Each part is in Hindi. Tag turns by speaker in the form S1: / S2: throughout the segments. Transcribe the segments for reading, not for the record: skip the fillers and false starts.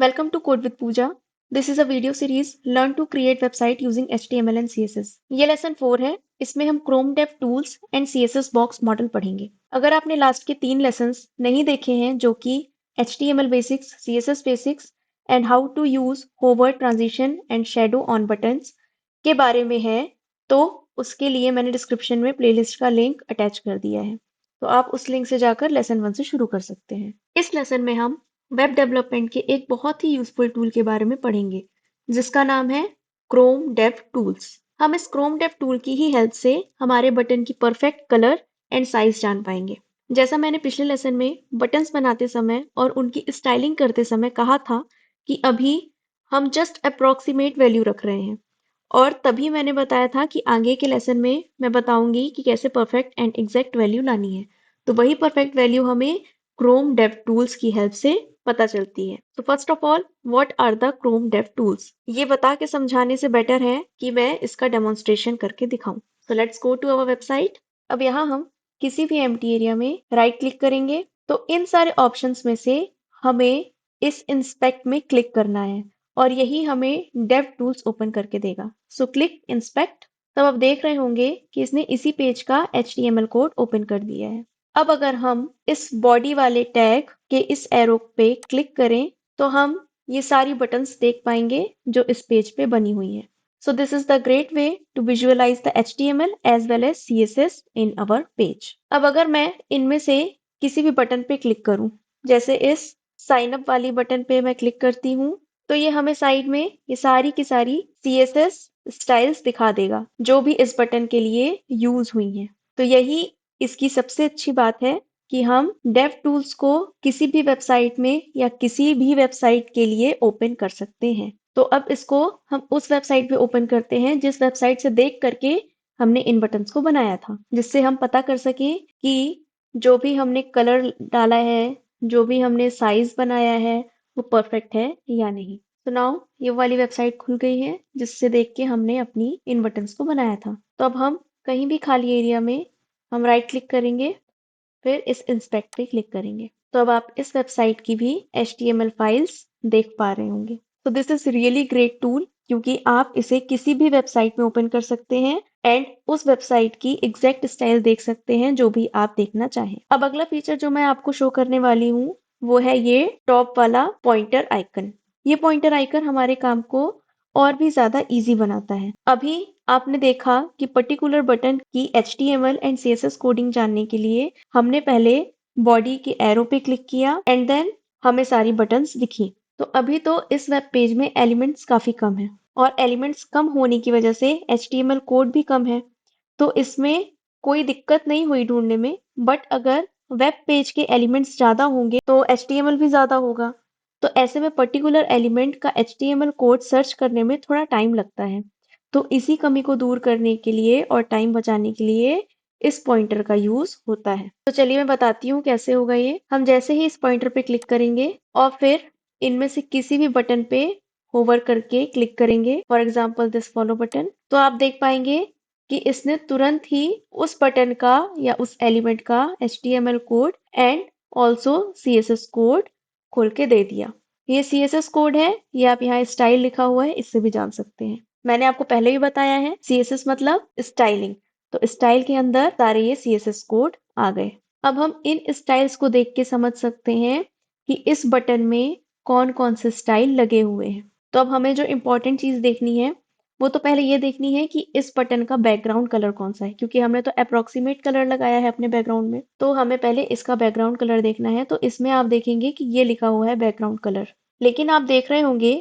S1: Welcome to Code with Pooja. This is a video series Learn to create website using HTML and CSS. ये लेसन 4 है। इसमें हम Chrome Dev Tools and CSS Box model पढ़ेंगे। अगर आपने लास्ट के 3 लेसन्स नहीं देखे हैं जो कि HTML Basics, CSS Basics and How to use Hover Transition and Shadow on Buttons के बारे में है, तो उसके लिए मैंने डिस्क्रिप्शन में प्लेलिस्ट का लिंक अटैच कर दिया है। तो आप उस लिंक से जाकर लेसन 1 से शुरू कर सकते हैं। इस लेसन में हम वेब डेवलपमेंट के एक बहुत ही यूजफुल टूल के बारे में पढ़ेंगे जिसका नाम है क्रोम डेव टूल्स। हम इस क्रोम डेव टूल की ही हेल्प से हमारे बटन की परफेक्ट कलर एंड साइज जान पाएंगे। जैसा मैंने पिछले लेसन में बटन्स बनाते समय और उनकी स्टाइलिंग करते समय कहा था कि अभी हम जस्ट अप्रोक्सीमेट वैल्यू रख रहे हैं, और तभी मैंने बताया था कि आगे के लेसन में मैं बताऊंगी कि कैसे परफेक्ट एंड एग्जैक्ट वैल्यू लानी है। तो वही परफेक्ट वैल्यू हमें क्रोम डेव टूल्स की हेल्प से पता चलती है। तो first of all, what are the Chrome dev tools? ये बता के समझाने से बेटर है कि मैं इसका डेमोन्स्ट्रेशन करके दिखाऊं। तो let's go to our website. अब यहाँ हम किसी भी एम्प्टी एरिया में राइट क्लिक करेंगे। तो इन सारे ऑप्शंस में से हमें इस इंस्पेक्ट में क्लिक करना है और यही हमें डेव टूल्स ओपन करके देगा। So click inspect. तब आप देख रहे होंगे कि इसने इसी पेज का HTML कोड ओपन कर दिया है। अब अगर हम इस बॉडी वाले टैग के इस एरो पे क्लिक करें तो हम ये सारी बटन्स देख पाएंगे जो इस पेज पे बनी हुई हैं। So this is the great way to visualize the HTML as well as CSS in our page. अब अगर मैं इनमें से किसी भी बटन पे क्लिक करूं, जैसे इस साइन अप वाली बटन पे मैं क्लिक करती हूँ, तो ये हमें साइड में ये सारी की सारी CSS स्टाइल्स दिखा देगा जो भी इस बटन के लिए यूज हुई हैं। तो यही इसकी सबसे अच्छी बात है कि हम डेव टूल्स को किसी भी वेबसाइट में या किसी भी वेबसाइट के लिए ओपन कर सकते हैं। तो अब इसको हम उस वेबसाइट पे ओपन करते हैं जिस वेबसाइट से देख करके हमने इन बटन्स को बनाया था, जिससे हम पता कर सके कि जो भी हमने कलर डाला है, जो भी हमने साइज बनाया है, वो परफेक्ट है या नहीं। तो नाउ ये वाली वेबसाइट खुल गई है जिससे देख के हमने अपनी इन बटन्स को बनाया था। तो अब हम कहीं भी खाली एरिया में हम राइट क्लिक करेंगे, फिर इस इंस्पेक्ट पे क्लिक करेंगे। तो अब आप इस वेबसाइट की भी HTML फाइल्स देख पा रहे होंगे। तो this is really great tool क्योंकि आप इसे किसी भी वेबसाइट में ओपन कर सकते हैं एंड उस वेबसाइट की एग्जैक्ट स्टाइल देख सकते हैं जो भी आप देखना चाहें। अब अगला फीचर जो मैं आपको शो करने वाली हूँ वो है ये टॉप वाला पॉइंटर आइकन। ये पॉइंटर आइकन हमारे काम को और भी ज्यादा इजी बनाता है। अभी आपने देखा कि पर्टिकुलर बटन की HTML एंड CSS कोडिंग जानने के लिए हमने पहले बॉडी के एरो पे क्लिक किया एंड देन हमें सारी बटन्स दिखी। तो अभी तो इस वेब पेज में एलिमेंट्स काफी कम है और एलिमेंट्स कम होने की वजह से HTML कोड भी कम है। तो इसमें कोई दिक्कत नहीं हुई ढूंढने में, बट अगर वेब पेज के एलिमेंट्स ज्यादा होंगे तो HTML भी ज्यादा होगा। तो ऐसे में पर्टिकुलर एलिमेंट का HTML कोड सर्च करने में थोड़ा टाइम लगता है। तो इसी कमी को दूर करने के लिए और टाइम बचाने के लिए इस पॉइंटर का यूज होता है। तो चलिए मैं बताती हूँ कैसे होगा ये। हम जैसे ही इस पॉइंटर पे क्लिक करेंगे और फिर इनमें से किसी भी बटन पे होवर करके क्लिक करेंगे, for example this follow button, तो आप देख पाएंगे कि इसने तुरंत ही उस बटन का या उस एलिमेंट का HTML code and also CSS code खोल के दे दिया। ये CSS कोड है, ये आप यहाँ स्टाइल लिखा हुआ है, इससे भी जान सकते हैं। मैंने आपको पहले भी बताया है CSS मतलब स्टाइलिंग। तो स्टाइल के अंदर सारे ये CSS कोड आ गए। अब हम इन स्टाइल्स को देख के समझ सकते हैं कि इस बटन में कौन कौन से स्टाइल लगे हुए हैं। तो अब हमें जो इम्पोर्टेंट चीज देखनी है वो तो पहले ये देखनी है कि इस बटन का बैकग्राउंड कलर कौन सा है, क्योंकि हमने तो अप्रोक्सीमेट कलर लगाया है अपने बैकग्राउंड में। तो हमें पहले इसका बैकग्राउंड कलर देखना है। तो इसमें आप देखेंगे कि ये लिखा हुआ है बैकग्राउंड कलर। लेकिन आप देख रहे होंगे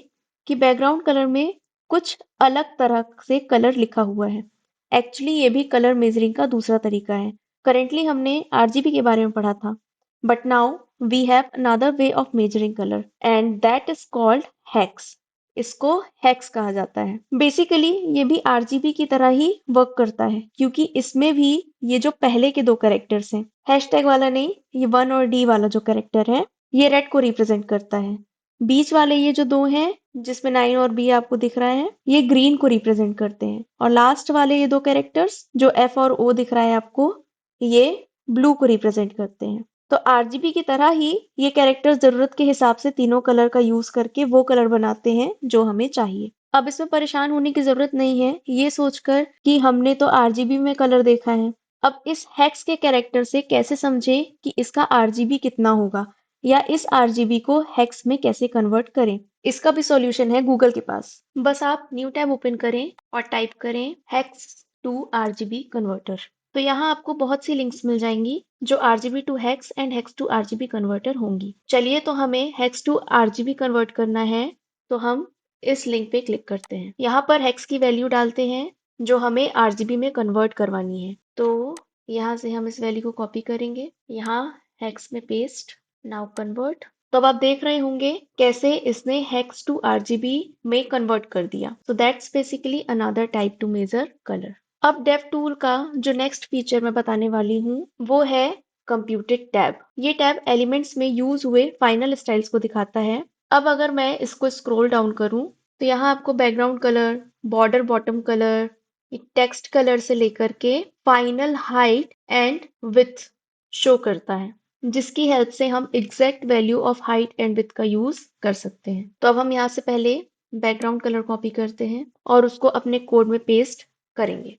S1: कि बैकग्राउंड कलर में कुछ अलग तरह से कलर लिखा हुआ है। एक्चुअली ये भी कलर मेजरिंग का दूसरा तरीका है। करेंटली हमने RGB के बारे में पढ़ा था, but now we have another way of measuring colour and that is called hex. इसको हेक्स कहा जाता है। बेसिकली ये भी RGB की तरह ही वर्क करता है, क्योंकि इसमें भी ये जो पहले के दो कैरेक्टर्स हैं, हैशटैग वाला नहीं, ये 1 और D वाला जो कैरेक्टर है ये रेड को रिप्रेजेंट करता है। बीच वाले ये जो दो हैं जिसमें 9 और B आपको दिख रहा है, ये ग्रीन को रिप्रेजेंट करते हैं। और लास्ट वाले ये दो कैरेक्टर्स जो F और O दिख रहा है आपको, ये ब्लू को रिप्रेजेंट करते हैं। तो आरजीबी की तरह ही ये कैरेक्टर जरूरत के हिसाब से तीनों कलर का यूज करके वो कलर बनाते हैं जो हमें चाहिए। अब इसमें परेशान होने की जरूरत नहीं है ये सोचकर कि हमने तो आरजीबी में कलर देखा है। अब इस हेक्स के कैरेक्टर से कैसे समझे कि इसका आरजीबी कितना होगा या इस आरजीबी को हेक्स में कैसे कन्वर्ट करें। इसका भी सॉल्यूशन है गूगल के पास। बस आप न्यू टैब ओपन करें और टाइप करें हेक्स टू आरजीबी कन्वर्टर। तो यहाँ आपको बहुत सी लिंक्स मिल जाएंगी जो RGB to hex and hex to RGB converter होंगी। चलिए तो हमें हेक्स टू आरजीबी कन्वर्ट करना है, तो हम इस लिंक पे क्लिक करते हैं। यहाँ पर हेक्स की वैल्यू डालते हैं जो हमें आरजीबी में कन्वर्ट करवानी है। तो यहाँ से हम इस वैल्यू को कॉपी करेंगे, यहाँ हेक्स में पेस्ट, नाउ कन्वर्ट। तो अब आप देख रहे होंगे कैसे इसने हेक्स टू आरजीबी में कन्वर्ट कर दिया। So that's basically another type to measure colour. अब डेव टूल का जो नेक्स्ट फीचर मैं बताने वाली हूँ वो है कंप्यूटेड टैब। ये टैब एलिमेंट्स में यूज हुए फाइनल स्टाइल्स को दिखाता है। अब अगर मैं इसको स्क्रॉल डाउन करूँ तो यहाँ आपको background colour, border bottom colour, text colour से लेकर के final height and width show करता है, जिसकी हेल्प से हम exact value of height and width का यूज कर सकते हैं। तो अब हम यहाँ से पहले बैकग्राउंड कलर कॉपी करते हैं और उसको अपने कोड में पेस्ट करेंगे।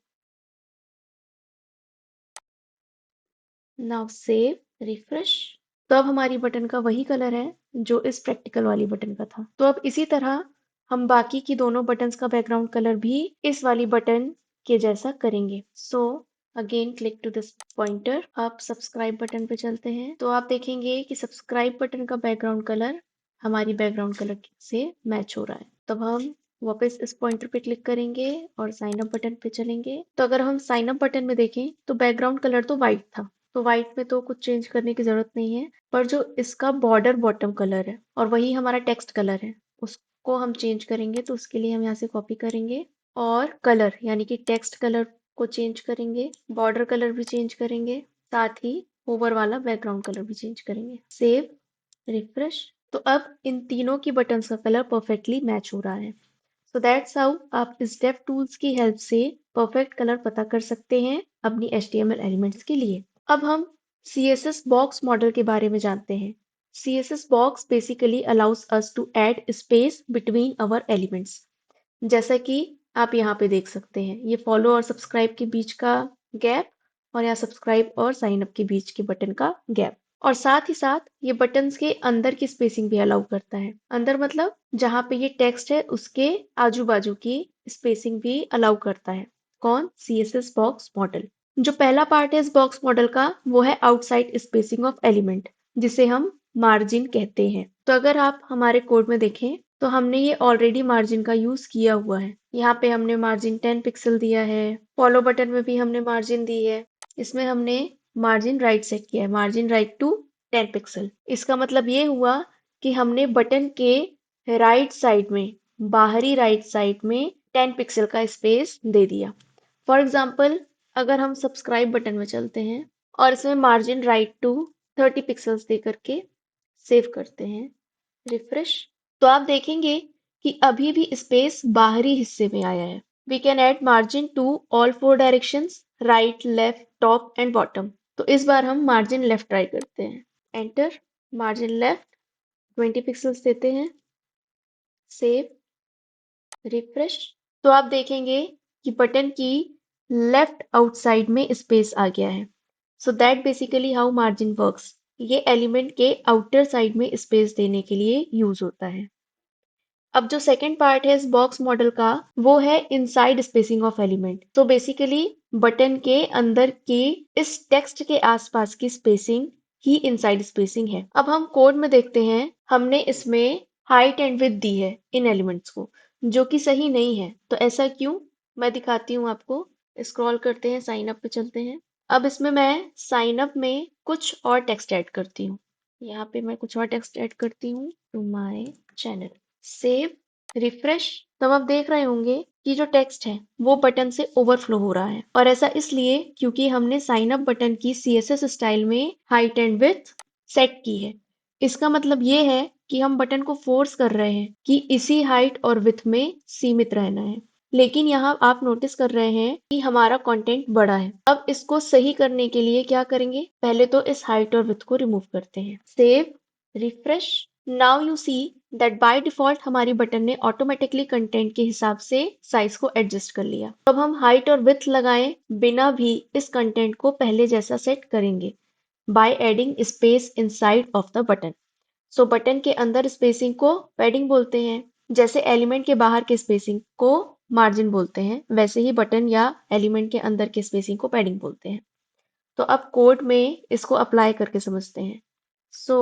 S1: Now save, refresh. तो अब हमारी बटन का वही कलर है जो इस प्रैक्टिकल वाली बटन का था। तो अब इसी तरह हम बाकी की दोनों बटन्स का बैकग्राउंड कलर भी इस वाली बटन के जैसा करेंगे। So again click to this pointer. आप सब्सक्राइब बटन पे चलते हैं तो आप देखेंगे कि सब्सक्राइब बटन का बैकग्राउंड कलर हमारी बैकग्राउंड कलर से मैच हो रहा है। तब हम वापस इस पॉइंटर पे क्लिक करेंगे और साइन अप बटन पे चलेंगे। तो अगर हम साइन अप बटन में देखें तो बैकग्राउंड कलर तो व्हाइट था, तो व्हाइट में तो कुछ चेंज करने की जरूरत नहीं है, पर जो इसका बॉर्डर बॉटम कलर है और वही हमारा टेक्स्ट कलर है उसको हम चेंज करेंगे। तो उसके लिए हम यहाँ से कॉपी करेंगे और कलर यानी कि टेक्स्ट कलर को चेंज करेंगे, बॉर्डर कलर भी चेंज करेंगे, साथ ही ओवर वाला बैकग्राउंड कलर भी चेंज करेंगे। Save, refresh. तो अब इन तीनों की बटन्स का कलर परफेक्टली मैच हो रहा है। सो दैट्स हाउ आप इस डेव टूल्स की हेल्प से परफेक्ट कलर पता कर सकते हैं अपनी HTML एलिमेंट्स के लिए। अब हम CSS बॉक्स मॉडल के बारे में जानते हैं। CSS box basically allows us to add space between our elements. जैसा कि आप यहाँ पे देख सकते हैं, ये फॉलो और सब्सक्राइब के बीच का गैप और यहाँ सब्सक्राइब और साइन अप के बीच के बटन का गैप, और साथ ही साथ ये बटन्स के अंदर की स्पेसिंग भी अलाउ करता है। अंदर मतलब जहाँ पे ये टेक्स्ट है उसके आजू बाजू की स्पेसिंग भी अलाउ करता है। कौन? CSS box model. जो पहला पार्ट है इस बॉक्स मॉडल का वो है आउटसाइड स्पेसिंग ऑफ एलिमेंट, जिसे हम मार्जिन कहते हैं। तो अगर आप हमारे कोड में देखें तो हमने ये ऑलरेडी मार्जिन का यूज किया हुआ है। यहाँ पे हमने मार्जिन 10 पिक्सल दिया है, फॉलो बटन में भी हमने मार्जिन दी है, इसमें हमने मार्जिन राइट सेट किया है, मार्जिन राइट टू 10 पिक्सल। इसका मतलब ये हुआ कि हमने बटन के राइट साइड में, बाहरी राइट साइड में 10 पिक्सल का स्पेस दे दिया। फॉर एग्जाम्पल अगर हम सब्सक्राइब बटन में चलते हैं और इसमें मार्जिन राइट टू 30 पिक्सल्स दे करके सेव करते हैं, रिफ्रेश, तो आप देखेंगे कि अभी भी स्पेस बाहरी हिस्से में आया है। We can add margin to all 4 directions, right, left, top and bottom. तो इस बार हम मार्जिन लेफ्ट ट्राई करते हैं। एंटर, मार्जिन लेफ्ट 20 पिक्सल्स देते हैं, सेव, रिफ्रेश। तो आप देखेंगे कि बटन की लेफ्ट आउटसाइड में स्पेस आ गया है। So that basically how margin works. ये एलिमेंट के आउटर साइड में स्पेस देने के लिए यूज होता है। अब जो सेकंड पार्ट है इस बॉक्स मॉडल का वो है इनसाइड स्पेसिंग ऑफ एलिमेंट। तो बेसिकली बटन के अंदर के इस टेक्स्ट के आसपास की स्पेसिंग ही इनसाइड स्पेसिंग है। अब हम कोड में देखते हैं, हमने इसमें हाइट एंड विड्थ दी है इन एलिमेंट्स को, जो कि सही नहीं है। तो ऐसा क्यों, मैं दिखाती हूँ आपको। स्क्रॉल करते हैं, साइन अप पे चलते हैं। अब इसमें मैं साइन अप में कुछ और टेक्स्ट ऐड करती हूँ। यहाँ पे मैं कुछ और टेक्स्ट ऐड करती हूँ, to my channel, save, refresh. तब आप देख रहे होंगे कि जो टेक्स्ट है वो बटन से ओवरफ्लो हो रहा है, और ऐसा इसलिए क्योंकि हमने साइन अप बटन की CSS स्टाइल में हाइट एंड विड्थ सेट की है। इसका मतलब ये है कि हम बटन को फोर्स कर रहे हैं कि इसी हाइट और विड्थ में सीमित रहना है। लेकिन यहाँ आप नोटिस कर रहे हैं कि हमारा कंटेंट बड़ा है। अब इसको सही करने के लिए क्या करेंगे? पहले तो इस हाइट और विड्थ को रिमूव करते हैं। Save, refresh. Now you see that by default हमारी बटन ने ऑटोमेटिकली कंटेंट के हिसाब से साइज को एडजस्ट कर लिया। अब हम हाइट और विड्थ लगाए बिना भी इस कंटेंट को पहले जैसा सेट करेंगे by adding space inside of the button. So button के अंदर स्पेसिंग को पैडिंग बोलते हैं। जैसे एलिमेंट के बाहर के स्पेसिंग को मार्जिन बोलते हैं, वैसे ही बटन या एलिमेंट के अंदर के स्पेसिंग को पैडिंग बोलते हैं। तो अब कोड में इसको अप्लाई करके समझते हैं। So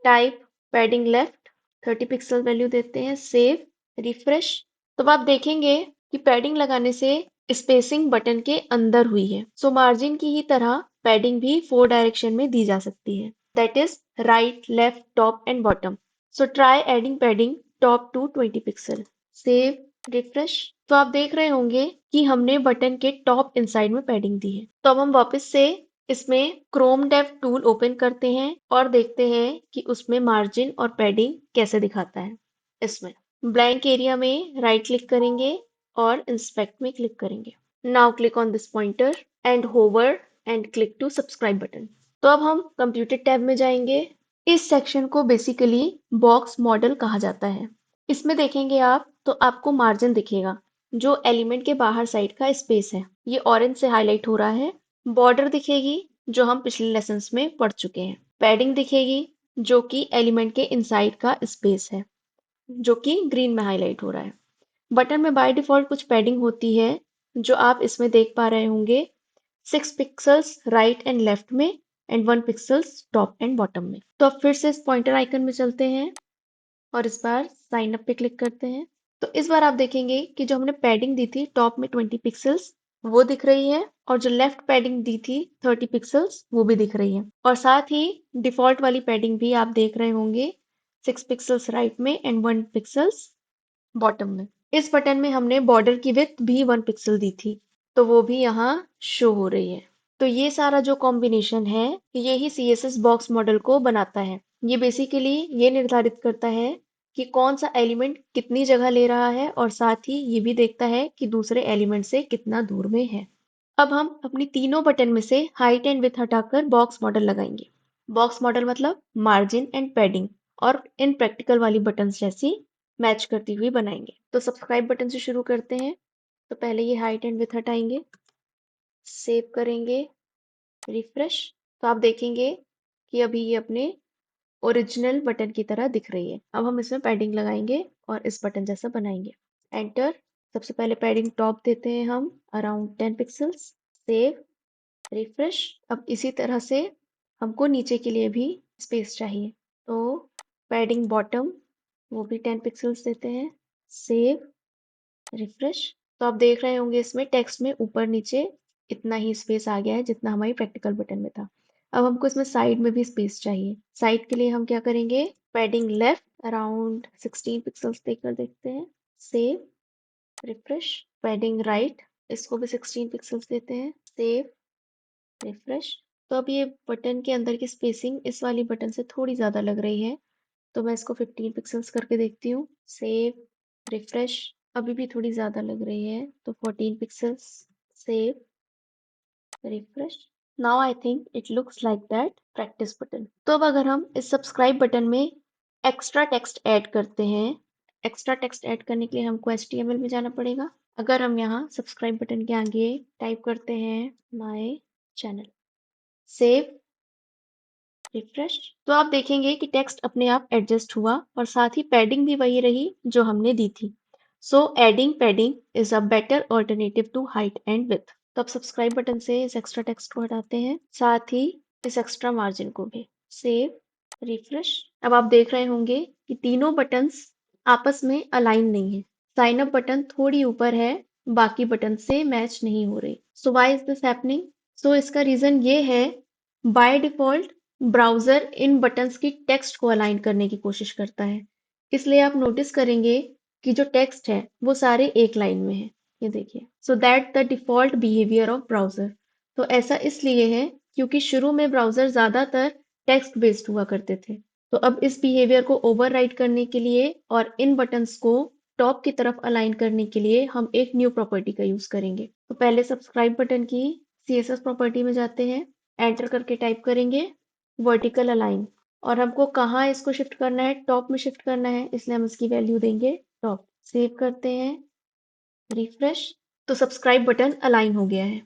S1: type padding left 30 pixel value देते हैं, सेव, रिफ्रेश। तो अब आप देखेंगे कि पैडिंग लगाने से स्पेसिंग बटन के अंदर हुई है। सो मार्जिन की ही तरह पैडिंग भी 4 डायरेक्शन में दी जा सकती है, that is right, left, top and bottom. So try adding padding top to 20 pixel, save, refresh. तो आप देख रहे होंगे कि हमने बटन के टॉप इनसाइड में पैडिंग दी है। तो अब हम वापस से इसमें क्रोम डेव टूल ओपन करते हैं और देखते हैं कि उसमें मार्जिन और पैडिंग कैसे दिखाता है। इसमें ब्लैंक एरिया में राइट क्लिक करेंगे और इंस्पेक्ट में क्लिक करेंगे। Now click on this pointer and hover and click to subscribe button. तो अब हम कंप्यूटर टैब में जाएंगे। इस सेक्शन को बेसिकली बॉक्स मॉडल कहा जाता है। इसमें देखेंगे आप तो आपको मार्जिन दिखेगा जो एलिमेंट के बाहर साइड का स्पेस है, ये ऑरेंज से हाईलाइट हो रहा है। बॉर्डर दिखेगी जो हम पिछले लेसन्स में पढ़ चुके हैं। पैडिंग दिखेगी जो कि एलिमेंट के इनसाइड का स्पेस है, जो कि ग्रीन में हाईलाइट हो रहा है। बटन में बाय डिफॉल्ट कुछ पैडिंग होती है जो आप इसमें देख पा रहे होंगे, 6 पिक्सल्स राइट एंड लेफ्ट में and 1 pixels top and bottom में। तो अब फिर से इस पॉइंटर आइकन में चलते हैं और इस बार साइन अप पे क्लिक करते हैं। तो इस बार आप देखेंगे कि जो हमने पैडिंग दी थी टॉप में 20 पिक्सल्स वो दिख रही है, और जो लेफ्ट पैडिंग दी थी 30 पिक्सल्स वो भी दिख रही है। और साथ ही डिफॉल्ट वाली पैडिंग भी आप देख रहे होंगे, 6 पिक्सल्स राइट में एंड 1 पिक्सल्स बॉटम में। इस बटन में हमने बॉर्डर की विड्थ भी 1 पिक्सल दी थी, तो वो भी यहाँ शो हो रही है। तो ये सारा जो कॉम्बिनेशन है यही CSS बॉक्स मॉडल को बनाता है। ये बेसिकली ये निर्धारित करता है कि कौन सा एलिमेंट कितनी जगह ले रहा है, और साथ ही ये भी देखता है कि दूसरे एलिमेंट से कितना दूर में है। अब हम अपनी तीनों बटन में से हाइट एंड विड्थ हटाकर बॉक्स मॉडल लगाएंगे। बॉक्स मॉडल मतलब मार्जिन एंड पैडिंग, और इन प्रैक्टिकल वाली बटन्स जैसी मैच करती हुई बनाएंगे। तो सब्सक्राइब बटन से शुरू करते हैं। तो पहले ये हाइट एंड विड्थ हटाएंगे, सेव करेंगे, रिफ्रेश। तो आप देखेंगे कि अभी ये अपने ओरिजिनल बटन की तरह दिख रही है। अब हम इसमें पैडिंग लगाएंगे और इस बटन जैसा बनाएंगे। एंटर। सबसे पहले पैडिंग टॉप देते हैं हम अराउंड 10 पिक्सल्स, सेव, रिफ्रेश। अब इसी तरह से हमको नीचे के लिए भी स्पेस चाहिए, तो पैडिंग बॉटम वो भी 10 पिक्सल्स देते हैं, सेव, रिफ्रेश। तो आप देख रहे होंगे इसमें टेक्स्ट में ऊपर नीचे इतना ही स्पेस आ गया है जितना हमारी प्रैक्टिकल बटन में था। अब हमको इसमें साइड में भी स्पेस चाहिए। साइड के लिए हम क्या करेंगे, पैडिंग लेफ्ट अराउंड 16 पिक्सल्स देकर देखते हैं, सेव, रिफ्रेश। पैडिंग राइट, इसको भी 16 पिक्सल्स देते हैं, सेव, रिफ्रेश। तो अब ये बटन के अंदर की स्पेसिंग इस वाली बटन से थोड़ी ज़्यादा लग रही है, तो मैं इसको 15 पिक्सल्स करके देखती हूँ, सेव, रिफ्रेश। अभी भी थोड़ी ज़्यादा लग रही है, तो 14 pixels, save, refresh. Now I think it looks like that practice button. तो अब अगर हम इस सब्सक्राइब बटन में एक्स्ट्रा टेक्स्ट ऐड करते हैं, एक्स्ट्रा टेक्स्ट ऐड करने के लिए हमको HTML में जाना पड़ेगा। अगर हम यहाँ सब्सक्राइब बटन के आगे टाइप करते हैं माय चैनल, सेव, रिफ्रेश, तो आप देखेंगे कि टेक्स्ट अपने आप एडजस्ट हुआ और साथ ही पैडिंग भी वही रही जो हमने दी थी। So adding padding is a better alternative to height and width. तो अब सब्सक्राइब बटन से इस एक्स्ट्रा टेक्स्ट को हटाते हैं, साथ ही इस एक्स्ट्रा मार्जिन को भी, सेव, रिफ्रेश। अब आप देख रहे होंगे कि तीनों बटन्स आपस में अलाइन नहीं है। साइन अप बटन थोड़ी ऊपर है, बाकी बटन से मैच नहीं हो रही। So why is this happening? So इसका रीजन ये है, by default browser in buttons की टेक्स्ट को अलाइन करने की कोशिश करता है। इसलिए आप नोटिस करेंगे कि जो टेक्स्ट है वो सारे एक लाइन में है। ये देखिए, so that the default behaviour of browser. तो ऐसा इसलिए है क्योंकि शुरू में ब्राउजर ज्यादातर टेक्स्ट बेस्ड हुआ करते थे। तो अब इस बिहेवियर को ओवरराइड करने के लिए और इन बटन्स को टॉप की तरफ अलाइन करने के लिए हम एक न्यू प्रॉपर्टी का यूज करेंगे। तो पहले सब्सक्राइब बटन की CSS प्रॉपर्टी में जाते हैं, एंटर करके टाइप करेंगे वर्टिकल अलाइन, और हमको कहाँ इसको शिफ्ट करना है, टॉप में शिफ्ट करना है, इसलिए हम इसकी वैल्यू देंगे टॉप। सेव करते हैं, रिफ्रेश, तो सब्सक्राइब बटन अलाइन हो गया है।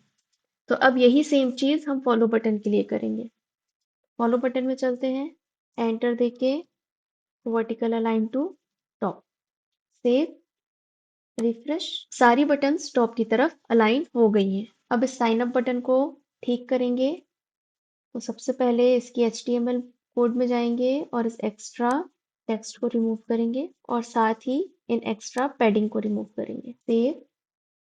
S1: तो अब यही सेम चीज हम फॉलो बटन के लिए करेंगे। फॉलो बटन में चलते हैं, एंटर देके vertical align to top, save, refresh, सारी बटन्स टॉप की तरफ अलाइन हो गई हैं। अब इस साइन अप बटन को ठीक करेंगे। तो सबसे पहले इसकी HTML कोड में जाएंगे और इस एक्स्ट्रा टेक्स्ट को रिमूव करेंगे और साथ ही इन एक्स्ट्रा पैडिंग को रिमूव करेंगे। सेव,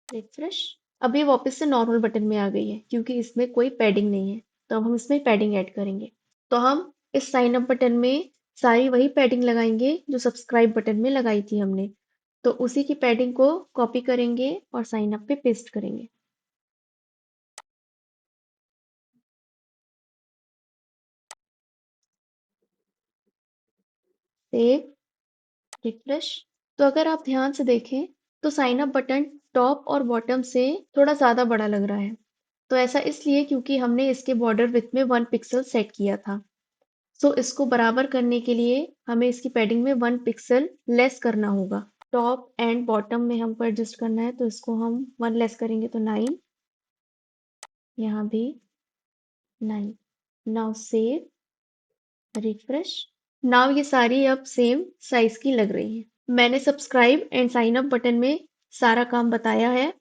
S1: रिफ्रेश, अब ये वापस से नॉर्मल बटन में आ गई है क्योंकि इसमें कोई पैडिंग नहीं है। तो अब हम इसमें पैडिंग ऐड करेंगे। तो हम इस साइन अप बटन में सारी वही पैडिंग लगाएंगे जो सब्सक्राइब बटन में लगाई थी हमने। तो उसी की पैडिंग को कॉपी करेंगे और साइन अप पे पेस्ट करेंगे। सेव, रिफ्रेश, तो अगर आप ध्यान से देखें तो साइन अप बटन टॉप और बॉटम से थोड़ा ज़्यादा बड़ा लग रहा है। तो ऐसा इसलिए क्योंकि हमने इसके बॉर्डर विड्थ में 1 पिक्सल सेट किया था। सो इसको बराबर करने के लिए हमें इसकी पैडिंग में 1 पिक्सल लेस करना होगा। टॉप एंड बॉटम में हमको एडजस्ट करना है, तो इसको हम 1 लेस करेंगे तो 9, यहाँ भी 9। नाउ सेव, रिफ्रेश, नाउ ये सारी अब सेम साइज की लग रही है। मैंने subscribe and sign up button में सारा काम बताया है।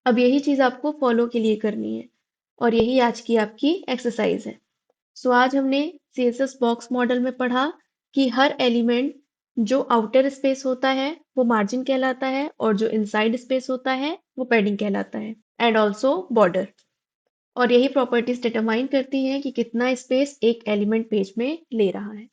S1: अब यही चीज आपको फॉलो के लिए करनी है और यही आज की आपकी एक्सरसाइज है। सो आज हमने CSS बॉक्स मॉडल में पढ़ा कि हर एलिमेंट जो आउटर स्पेस होता है वो मार्जिन कहलाता है और जो इनसाइड स्पेस होता है वो पैडिंग कहलाता है, एंड ऑल्सो बॉर्डर। और यही प्रॉपर्टीज डिटरमाइन करती हैं कि कितना स्पेस एक एलिमेंट पेज में ले रहा है।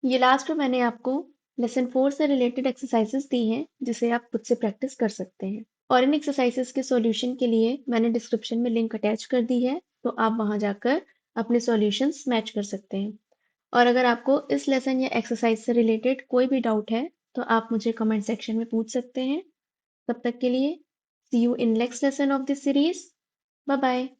S1: ये लास्ट में मैंने आपको लेसन 4 से रिलेटेड एक्सरसाइजेस दी हैं जिसे आप खुद से प्रैक्टिस कर सकते हैं। और इन एक्सरसाइजेस के सॉल्यूशन के लिए मैंने डिस्क्रिप्शन में लिंक अटैच कर दी है, तो आप वहां जाकर अपने सॉल्यूशंस मैच कर सकते हैं। और अगर आपको इस लेसन या एक्सरसाइज से रिलेटेड कोई भी डाउट है तो आप मुझे कमेंट सेक्शन में पूछ सकते हैं। तब तक के लिए see you in next lesson of this series. Bye bye.